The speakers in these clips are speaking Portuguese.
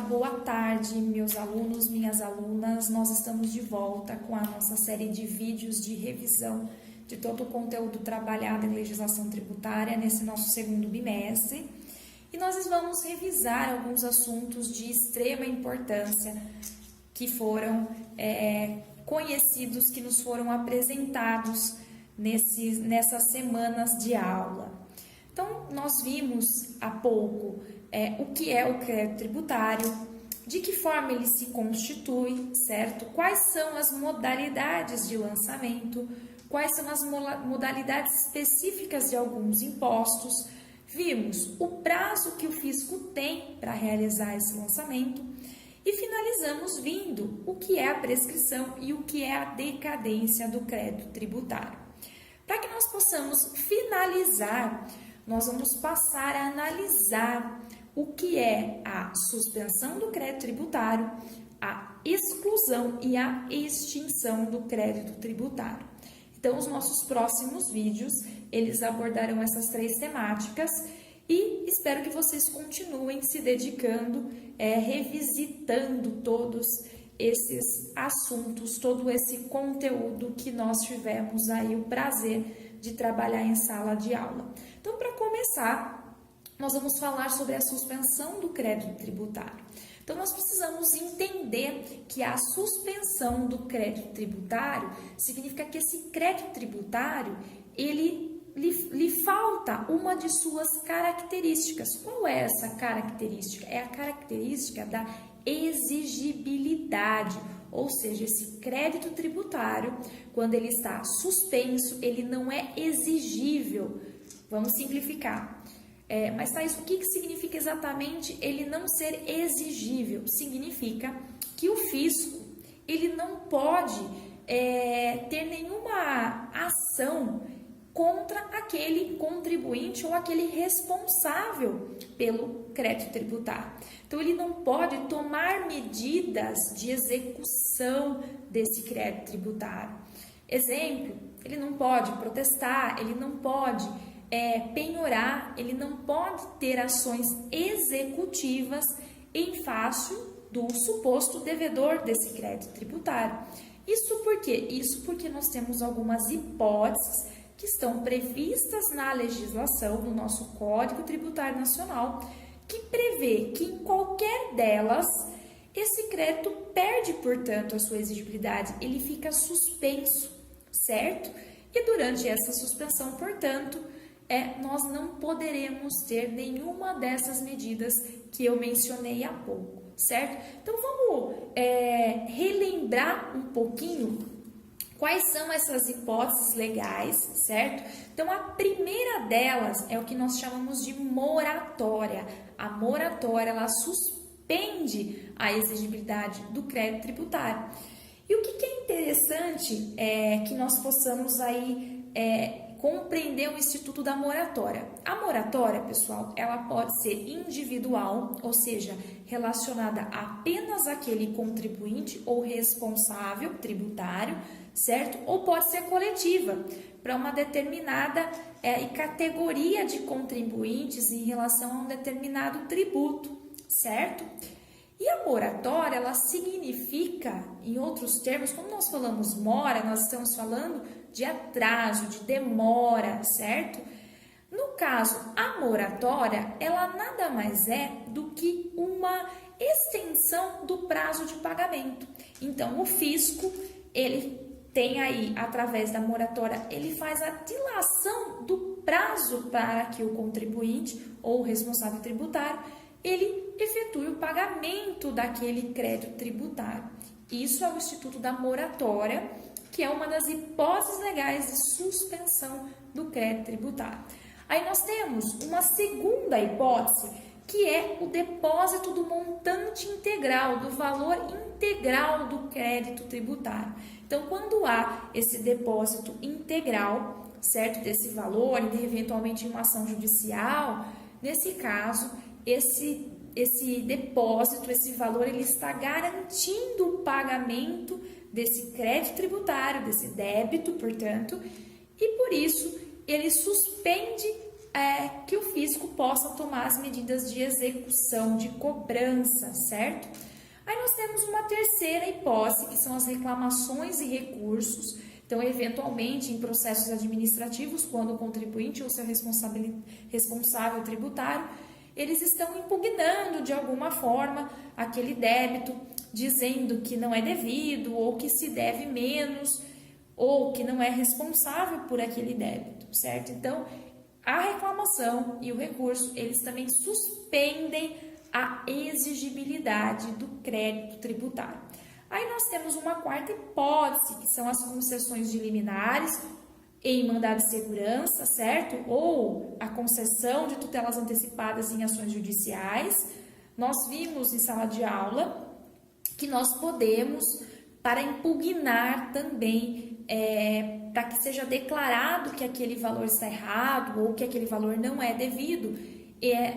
boa tarde, meus alunos, minhas alunas. Nós estamos de volta com a nossa série de vídeos de revisão de todo o conteúdo trabalhado em legislação tributária nesse nosso segundo bimestre. E nós vamos revisar alguns assuntos de extrema importância que foram conhecidos, que nos foram apresentados nessas semanas de aula. Então, nós vimos há pouco o que é o crédito tributário, de que forma ele se constitui, certo? Quais são as modalidades de lançamento, quais são as modalidades específicas de alguns impostos. Vimos o prazo que o fisco tem para realizar esse lançamento e finalizamos vindo o que é a prescrição e o que é a decadência do crédito tributário. Para que nós possamos finalizar, nós vamos passar a analisar o que é a suspensão do crédito tributário, a exclusão e a extinção do crédito tributário. Então, os nossos próximos vídeos, eles abordarão essas três temáticas e espero que vocês continuem se dedicando, revisitando todos esses assuntos, todo esse conteúdo que nós tivemos aí o prazer de trabalhar em sala de aula. Então, para começar, nós vamos falar sobre a suspensão do crédito tributário. Então, nós precisamos entender que a suspensão do crédito tributário significa que esse crédito tributário, lhe falta uma de suas características. Qual é essa característica? É a característica da exigibilidade, ou seja, esse crédito tributário, quando ele está suspenso, ele não é exigível. Vamos simplificar. Mas, Thaís, o que significa exatamente ele não ser exigível? Significa que o fisco, ele não pode ter nenhuma ação contra aquele contribuinte ou aquele responsável pelo crédito tributário. Então, ele não pode tomar medidas de execução desse crédito tributário. Exemplo, ele não pode protestar, ele não pode penhorar, ele não pode ter ações executivas em face do suposto devedor desse crédito tributário. Isso por quê? Isso porque nós temos algumas hipóteses que estão previstas na legislação do nosso Código Tributário Nacional, que prevê que em qualquer delas esse crédito perde, portanto, a sua exigibilidade, ele fica suspenso, certo? E durante essa suspensão, portanto, nós não poderemos ter nenhuma dessas medidas que eu mencionei há pouco, certo? Então, vamos relembrar um pouquinho quais são essas hipóteses legais, certo? Então, a primeira delas é o que nós chamamos de moratória. A moratória, ela suspende a exigibilidade do crédito tributário. E o que é interessante é que nós possamos aí compreender o instituto da moratória. A moratória, pessoal, ela pode ser individual, ou seja, relacionada apenas àquele contribuinte ou responsável tributário, certo? Ou pode ser coletiva, para uma determinada categoria de contribuintes em relação a um determinado tributo, certo? E a moratória, ela significa, em outros termos, quando nós falamos mora, nós estamos falando de atraso, de demora, certo? No caso, a moratória, ela nada mais é do que uma extensão do prazo de pagamento. Então, o fisco, ele tem aí, através da moratória, ele faz a dilação do prazo para que o contribuinte ou o responsável tributário, ele efetue o pagamento daquele crédito tributário. Isso é o instituto da moratória, que é uma das hipóteses legais de suspensão do crédito tributário. Aí nós temos uma segunda hipótese, que é o depósito do montante integral, do valor integral do crédito tributário. Então, quando há esse depósito integral, certo, desse valor, e eventualmente em uma ação judicial, nesse caso, esse depósito, esse valor, ele está garantindo o pagamento desse crédito tributário, desse débito, portanto, e por isso ele suspende que o fisco possa tomar as medidas de execução, de cobrança, certo? Aí nós temos uma terceira hipótese, que são as reclamações e recursos. Então, eventualmente, em processos administrativos, quando o contribuinte ou seu responsável tributário, eles estão impugnando de alguma forma aquele débito, dizendo que não é devido, ou que se deve menos, ou que não é responsável por aquele débito, certo? Então, a reclamação e o recurso, eles também suspendem a exigibilidade do crédito tributário. Aí nós temos uma quarta hipótese, que são as concessões de liminares em mandado de segurança, certo? Ou a concessão de tutelas antecipadas em ações judiciais. Nós vimos em sala de aula que nós podemos, para impugnar também, para que seja declarado que aquele valor está errado ou que aquele valor não é devido,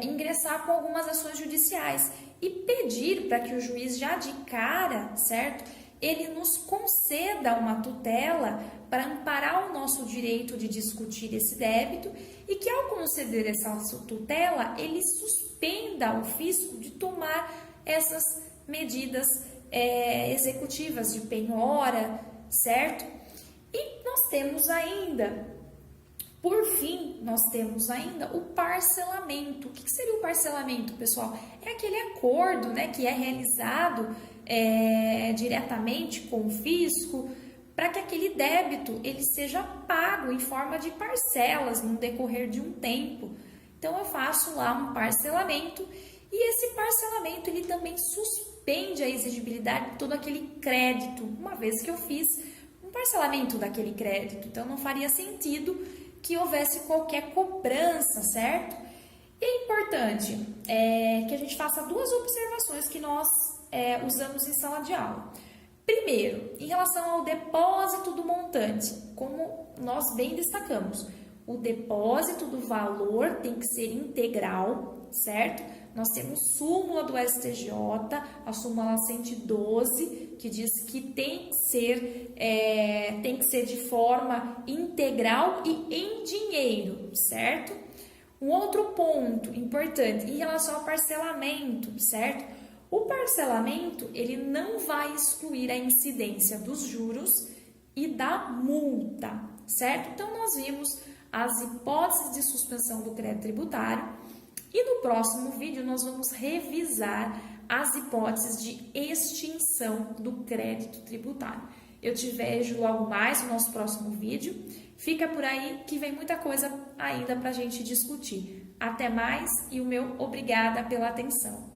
ingressar com algumas ações judiciais e pedir para que o juiz já de cara, certo? Ele nos conceda uma tutela para amparar o nosso direito de discutir esse débito e que ao conceder essa tutela, ele suspenda o fisco de tomar essas medidas executivas de penhora, certo? E nós temos ainda, por fim, nós temos ainda o parcelamento. O que seria o parcelamento, pessoal? É aquele acordo, né, que é realizado diretamente com o fisco para que aquele débito ele seja pago em forma de parcelas no decorrer de um tempo. Então, eu faço lá um parcelamento e esse parcelamento ele também suspende a exigibilidade de todo aquele crédito, uma vez que eu fiz um parcelamento daquele crédito. Então, não faria sentido que houvesse qualquer cobrança, certo? E é importante que a gente faça duas observações que nós usamos em sala de aula. Primeiro, em relação ao depósito do montante, como nós bem destacamos, o depósito do valor tem que ser integral, certo? Nós temos súmula do STJ, a súmula 112, que diz que tem que ser de forma integral e em dinheiro, certo? Um outro ponto importante em relação ao parcelamento, certo? O parcelamento, ele não vai excluir a incidência dos juros e da multa, certo? Então, nós vimos as hipóteses de suspensão do crédito tributário e no próximo vídeo nós vamos revisar as hipóteses de extinção do crédito tributário. Eu te vejo logo mais no nosso próximo vídeo. Fica por aí que vem muita coisa ainda para a gente discutir. Até mais e o meu obrigada pela atenção.